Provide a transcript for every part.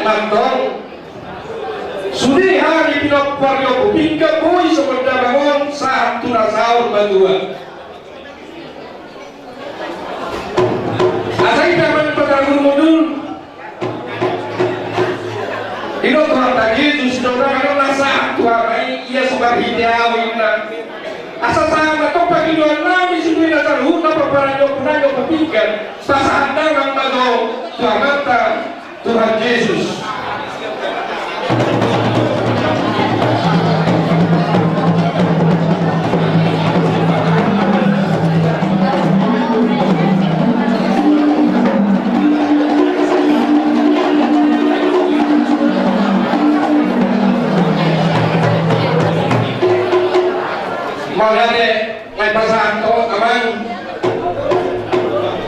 matong sudi hari pinapparyo kupingka boy sa magdabangon sa tunasaur badua asay naman pagkaroon mo dun inotohan tagi susunod na ano nasa aktua ay iya suka hidyawin na asa sama to Panginoon namin sinuwi na tarhun na paparanyo punanyo kupingkan sa handang mago Tuhan Yesus. Maganda may pasahan to amang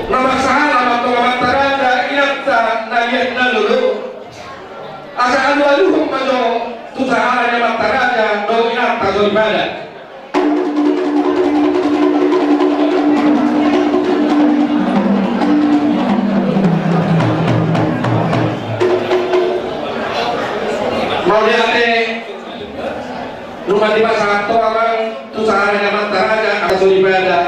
namasahan naman to naman taranda inakta naliyan na lulu asa alu-aluhong maso tusahan naman taranda do inakta do ibadah mau lihat rumah di pasahan to amang tusahan naman taranda do ibadah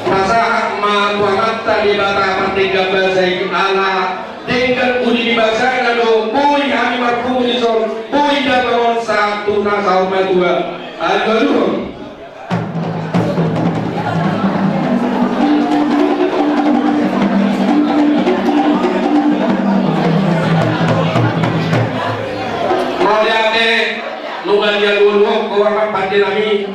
masa mata di bata tiga bahasa ala dengan budi bahasa lalu boy kami marfu'i son boy dan satu nasau dua alur mau lihat lugan dia dulu keuangan pandemi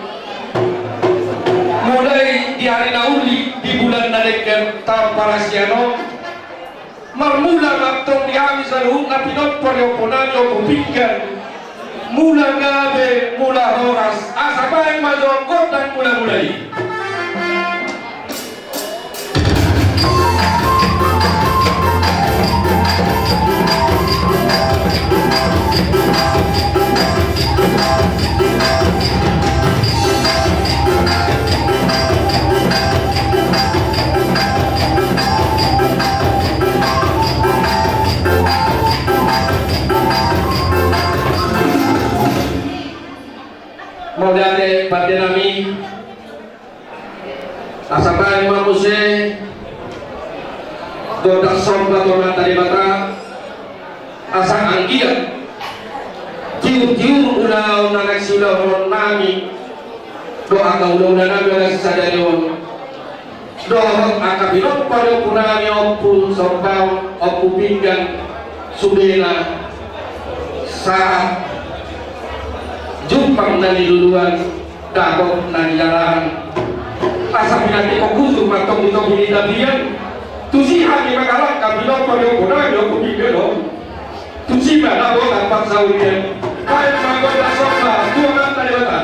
mulai di hari nauli di bulan Nadeken Tamparasiano marmula matong di kami saluhung na pinagparyo po nanyo kupinggan mula gabi, mula oras asa bahay madonggot dan mula-mulay modale padenami asabay mamuse dodak sompa tona tadi bata asang anggia tiur-tiur ulau nanak silau nami doa kaulau nami oleh sadarion doa akabinot pada punami opun sombau opu pinggan subena saat jumpang nani duluan dagok nani jalan asa pinati kokusu matong ito binidabian tusi hagi magalak kabilo pada kuna yo kupigelo tusi bana bo dapat saurian kaya magon dasokla tuangan tadi bata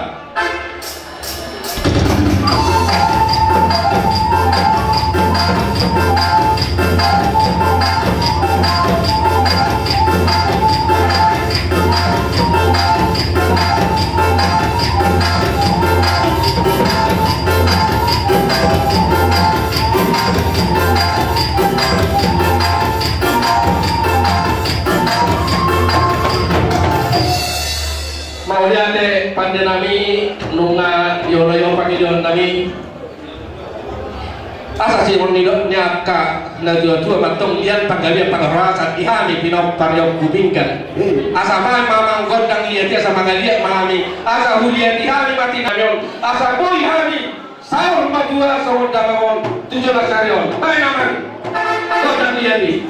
mauliate pandenami nunga yolo pangidon nami asa si monidon nyaka na tua matong lian panggalia pangrasa ihani pinok paryo kubingkan asa mamang gondang liat asa mangalia mami asa hulian ihani mati namyon asa boy hani saur madua saur damon 17 karyon hai naman gondang liati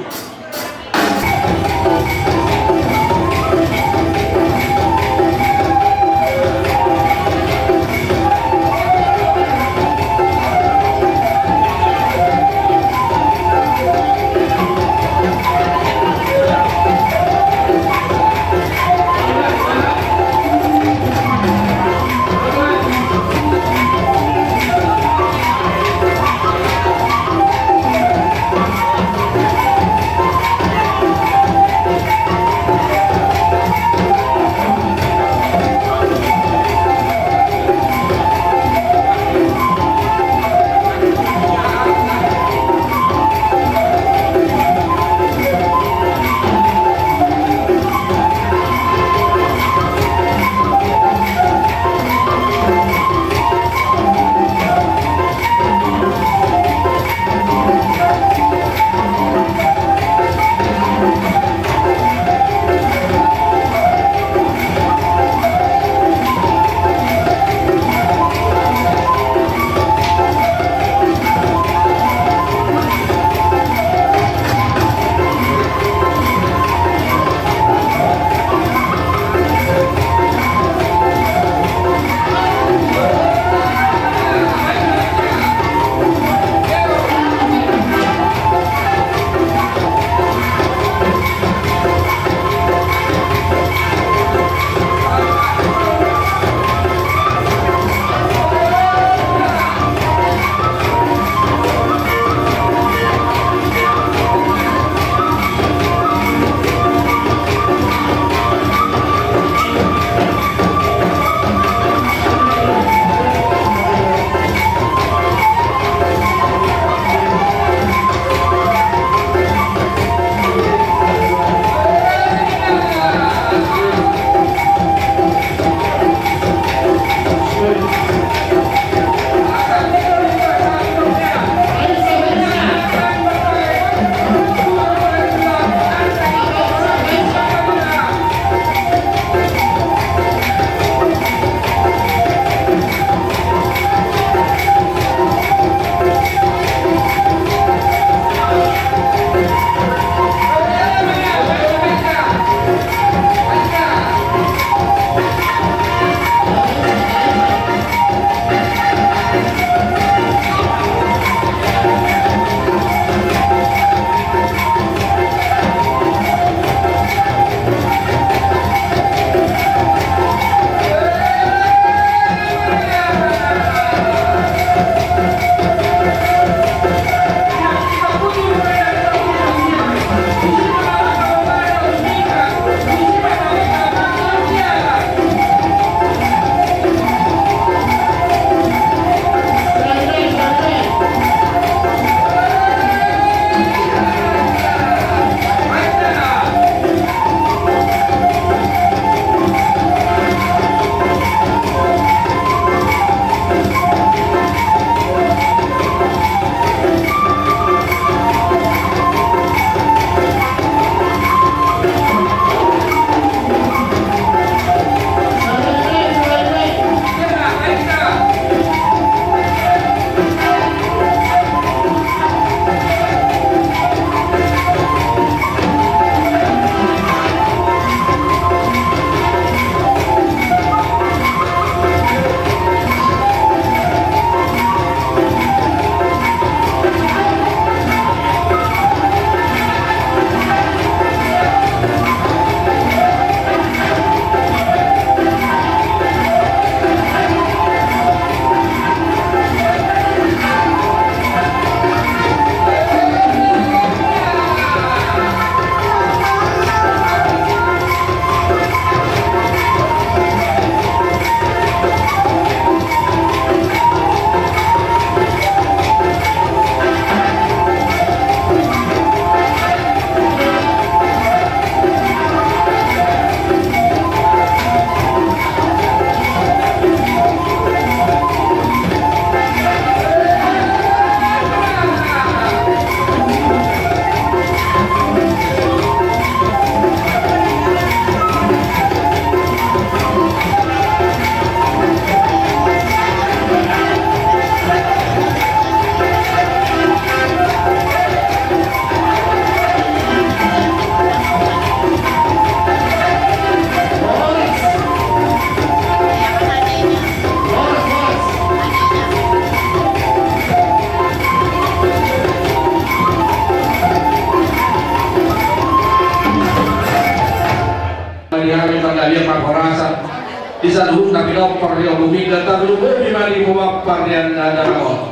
bisa dulu tapi nomor yang bumi kata dulu bima di bawah varian ada kau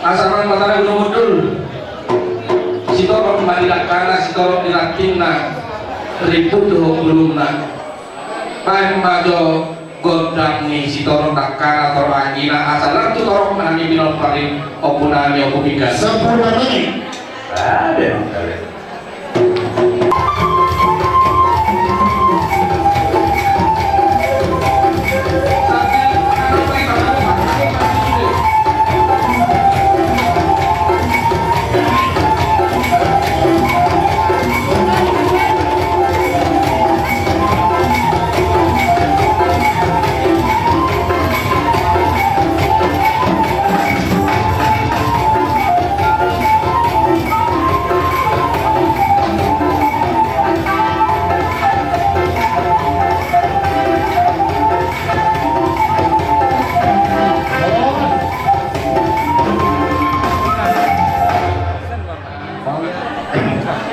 asalan matanya gunung mudul si torok marilah kana si torok dilakinna ribut doh belumna paling majo godang ni si torok nakana torok angina asalan tu torok menangi binol paling opunani opumigas sempurna lagi ada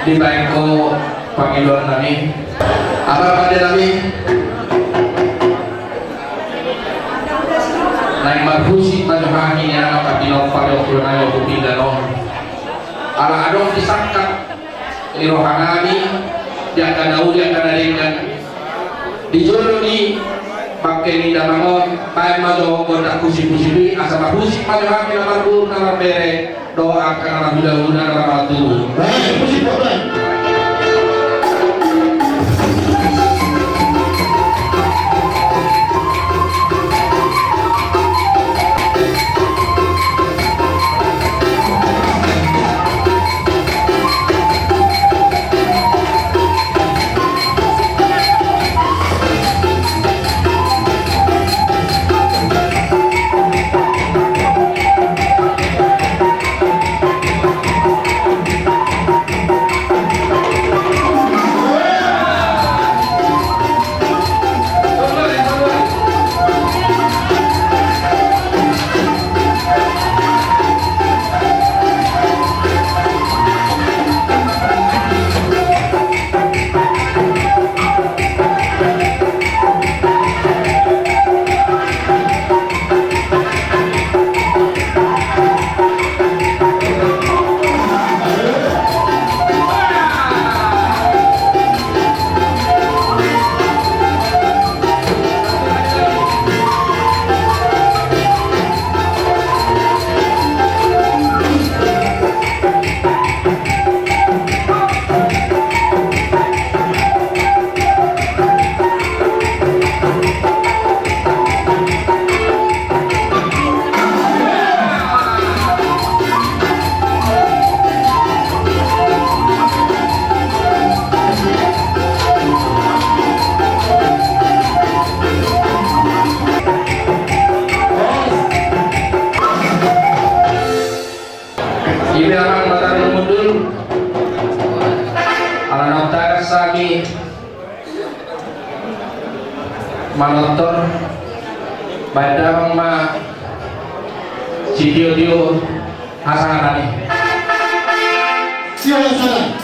di bangko Panginoon namin apa pada namin naik marhusi majuhangi ni anak kapinaw pareho kunayo kupindano ala adong disangkap irohanami yang kanau yang kanaringan dijolo ni pakai ni damangon pakai majo kondak kusi-kusi asa marhusi majuhangi na marhur na marbere doa karena mudah-mudahan nama Tuhan. baik musik boleh Ibiarang Batarul Mudul Alanautar Sami Manotor Badang Ma Sidio Dio Hasanatani siapa salah